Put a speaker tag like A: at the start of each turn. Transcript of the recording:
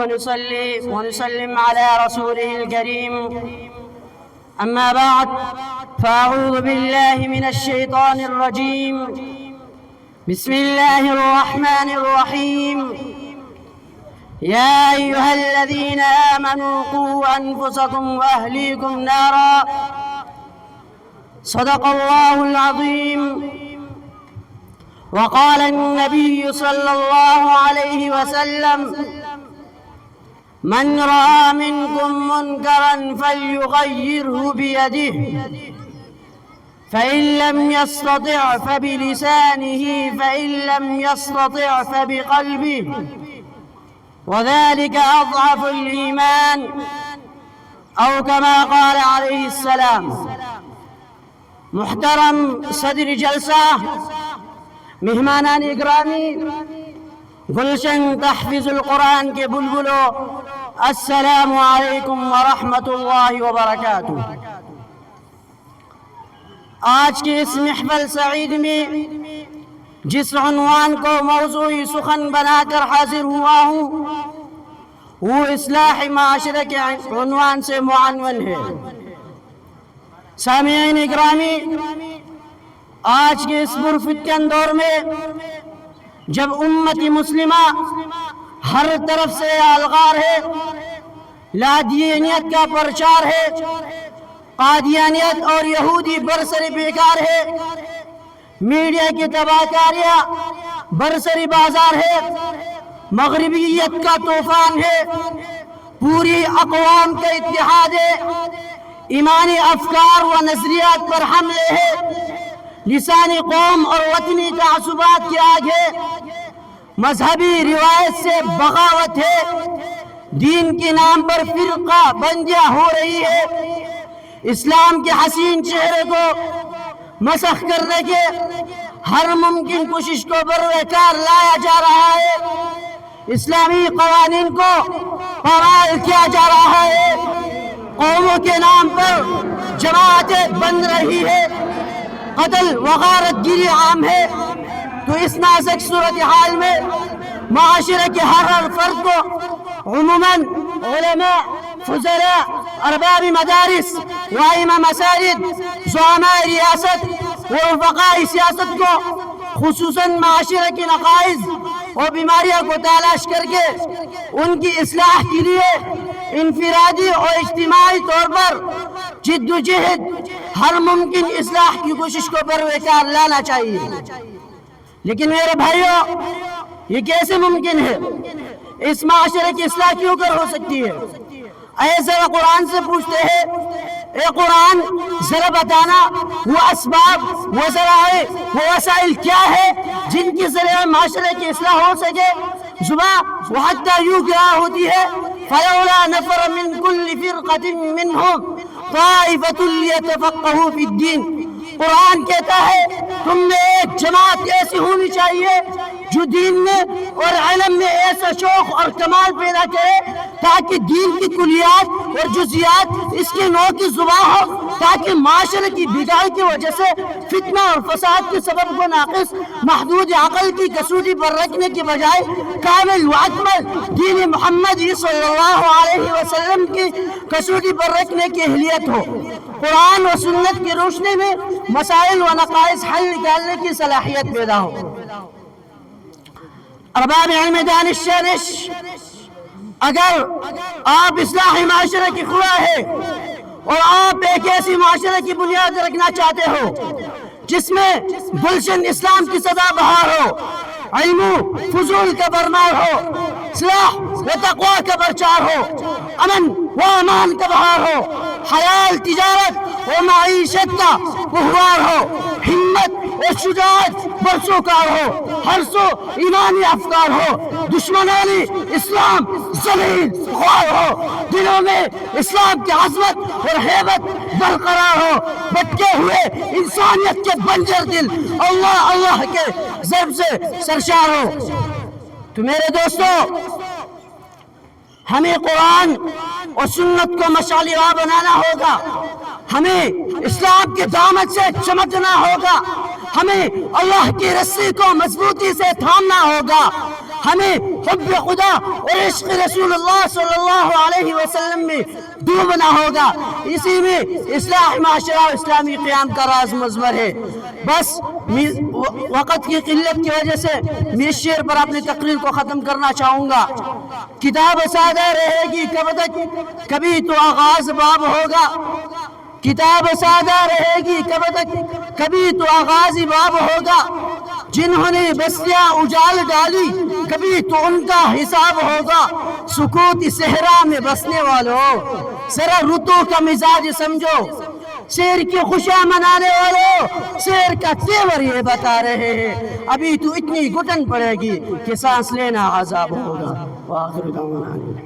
A: ونصلي ونسلم على رسوله الكريم. أما بعد، فأعوذ بالله من الشيطان الرجيم. بسم الله الرحمن الرحيم. يا أيها الذين آمنوا قوا أنفسكم وأهليكم نارا. صدق الله العظيم. وقال النبي صلى الله عليه وسلم: من رأى منكم منكرا فليغيره بيده، فإن لم يستطع فبلسانه، فإن لم يستطع فبقلبه، وذلك أضعف الإيمان، أو كما قال عليه السلام. محترم صدر جلسہ، مہمانان اکرامی، گلشن تحفظ القرآن کے بلبلوں، السلام علیکم ورحمۃ اللہ وبرکاتہ. آج کے اس محفل سعید میں جس عنوان کو موضوعی سخن بنا کر حاضر ہوا ہوں وہ اصلاح معاشرہ کے عنوان سے معنون ہے. سامعین اکرامی، آج کے اس پرفتن دور میں جب امت مسلمہ ہر طرف سے الغار ہے، لادینیت کا پرچار ہے، قادیانیت اور یہودی برسری بیکار ہے، میڈیا کی تباہ کاریاں برسری بازار ہے، مغربیت کا طوفان ہے، پوری اقوام کا اتحاد ہے، ایمانی افکار و نظریات پر حملے ہے، لسانی قوم اور وطنی تعصبات کی آگ ہے، مذہبی روایت سے بغاوت ہے، دین کے نام پر فرقہ بندیاں ہو رہی ہے، اسلام کے حسین چہرے کو مسخ کرنے کے ہر ممکن کوشش کو بروکار لایا جا رہا ہے، اسلامی قوانین کو پامال کیا جا رہا ہے، قوموں کے نام پر جماعتیں بن رہی ہے، قتل و غارت گیری عام ہے. تو اس نازک صورتحال میں معاشرے کے ہر فرد کو عموماً علماء، فضلاء، ارباب مدارس، وائمہ مساجد، زعماء ریاست و رفقاء سیاست کو خصوصاً معاشرے کے نقائص اور بیماریوں کو تلاش کر کے ان کی اصلاح کے لیے انفرادی اور اجتماعی طور پر جد و جہد ہر ممکن اصلاح کی کوشش کو بروکار لانا چاہیے. لیکن میرے بھائیوں، یہ کیسے ممکن ہے؟ اس معاشرے کی اصلاح کیوں کر ہو سکتی ہے؟ ذرا قرآن سے پوچھتے ہیں، اے قرآن ذرا بتانا وہ اسباب، وہ ذرائع، وہ وسائل کیا ہے جن کے ذریعے معاشرے کی اصلاح ہو سکے؟ زبان وہ حتیٰ یوں کیا ہوتی ہے، فَلَوْلَا نَفَرَ مِن كُلِّ فِرْقَةٍ مِّنْهُمْ طَائِفَةٌ لِيَتَفَقَّهُوا فِي الدِّينِ. قرآن کہتا ہے تم میں ایک جماعت ایسی ہونی چاہیے جو دین میں اور علم میں ایسا شوق اور کمال پیدا کرے تاکہ دین کی کلیات اور جزیات اس کے نو کی زبان ہو، تاکہ معاشرے کی بگاڑ کی وجہ سے فتنہ اور فساد کے سبب کو ناقص محدود عقل کی کسوٹی پر رکھنے کے بجائے کامل و اکمل دین محمد صلی اللہ علیہ وسلم کی کسوٹی پر رکھنے کی اہلیت ہو. قرآن و سنت کی روشنی میں مسائل و نقائص حل نکالنے کی صلاحیت پیدا ہو. ارباب علم دانش شانش، اگر آپ اصلاح معاشرے کی خواہ ہے اور آپ ایک ایسی معاشرے کی بنیاد رکھنا چاہتے ہو جس میں گلشن اسلام کی سدا بہار ہو، علم و فضول کا برمار ہو، اصلاح و تقوی کا پرچار ہو، امن و امان کا بہار ہو، حلال تجارت و معیشت کا بہوار ہو، ہمت و شجاعت برسوکار ہو، ہر سو ایمانی افکار ہو، دشمنانی اسلام ذلیل خوار ہو، دلوں میں اسلام کی عظمت اور ہیبت برقرار ہو، بٹکے ہوئے انسانیت کے بنجر دل اللہ اللہ کے ضرب سے سرشار ہو. تو میرے دوستو، ہمیں قرآن اور سنت کو مشعل راہ بنانا ہوگا، ہمیں اسلام کے دامن سے چمکنا ہوگا، ہمیں اللہ کی رسی کو مضبوطی سے تھامنا ہوگا، ہمیں حب خدا اور عشق رسول اللہ صلی اللہ علیہ وسلم میں ڈوبنا ہوگا. اسی میں اصلاح معاشرہ اسلامی قیام کا راز مضمر ہے. بس وقت کی قلت کی وجہ سے میں اس شعر پر اپنی تقریر کو ختم کرنا چاہوں گا. کتاب سادہ رہے گی کب تک، کبھی تو آغاز باب ہوگا. کتاب سادہ رہے گی کب تک، کبھی تو آغاز باب ہوگا. جنہوں نے بستیاں اجال ڈالی کبھی تو ان کا حساب ہوگا. سکوت صحرا میں بسنے والوں ذرا رتو کا مزاج سمجھو. شعر کی خوشیاں منانے والوں شعر کا تیور یہ بتا رہے ہیں. ابھی تو اتنی گھٹن پڑے گی کہ سانس لینا عذاب ہوگا. وآخر دعوانا